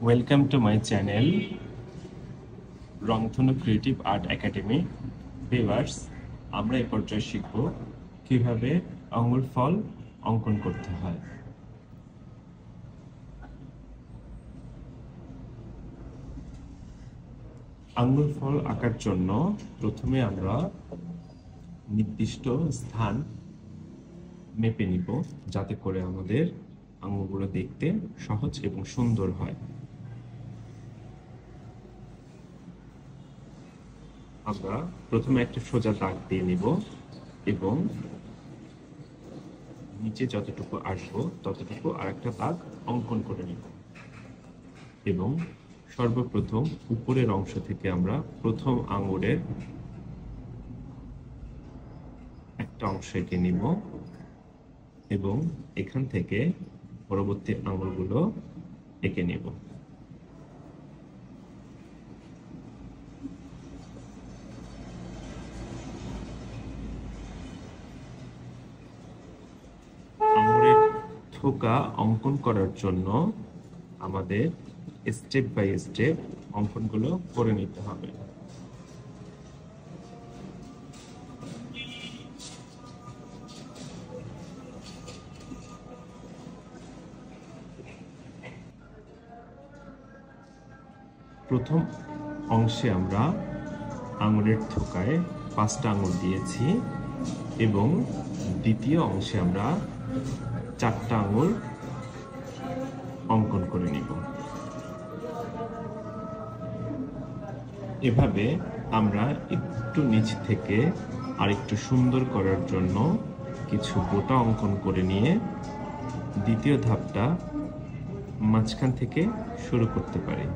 Welcome to my channel রংধনু creative art academy. Viewers, আমরা এই পর্যায়ে শিখব কিভাবে আঙ্গুর ফল অঙ্কন করতে হয়। আঙ্গুর ফল আঁকার জন্য প্রথমে আমরা নির্দিষ্ট স্থান মেপে নিব, যাতে করে আমাদের আঙ্গুরগুলো দেখতে সহজ এবং সুন্দর হয়। আমরা প্রথমে একটা সোজা দাগ দিয়ে নিব এবং নিচে যতটুকু আসবো ততটুকু আরেকটা দাগ অঙ্কন করে নিব এবং সর্বপ্রথম উপরের অংশ থেকে আমরা প্রথম আঙ্গুরের একটা অংশ এঁকে নিব এবং এখান থেকে পরবর্তী আঙ্গুরগুলো এঁকে নেব। আঙ্গুরের থোকা অঙ্কন করার জন্য আমাদের স্টেপ বাই স্টেপ অঙ্কনগুলো করে নিতে হবে। প্রথম অংশে আমরা আঙুলের থোকায় 5টা আঙুল দিয়েছি এবং দ্বিতীয় অংশে আমরা 4টা আঙুল অঙ্কন করে নিব। এভাবে আমরা একটু নিচ থেকে আরেকটু সুন্দর করার জন্য কিছু গোটা অঙ্কন করে নিয়ে দ্বিতীয় ধাপটা মাঝখান থেকে শুরু করতে পারি।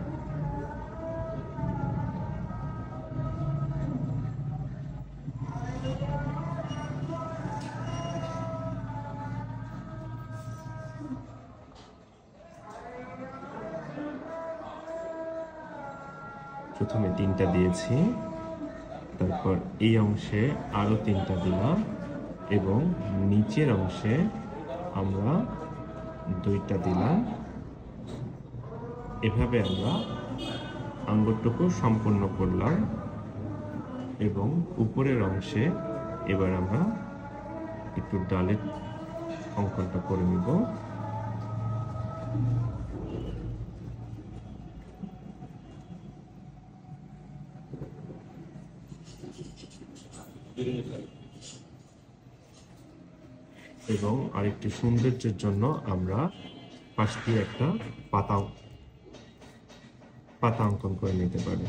প্রথমে 3টা দিয়েছি, তারপর এই অংশে আরো 3টা দিলাম এবং নিচের অংশে আমরা 2টা দিলাম। এভাবে আমরা আঙ্গুরটুকু সম্পূর্ণ করলাম এবং উপরের অংশে এবার আমরা একটু ডালের অঙ্কনটা করে নিব। এবং আরেকটু সৌন্দর্যের জন্য আমরা পাশ দিয়ে একটা পাতা অঙ্কন করে নিতে পারি।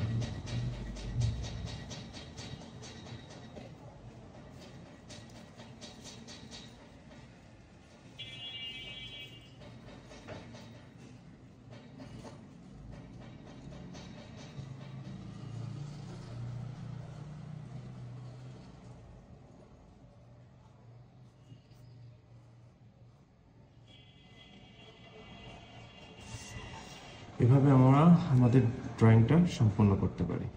এভাবে আমরা আমাদের ড্রয়িংটা সম্পূর্ণ করতে পারি।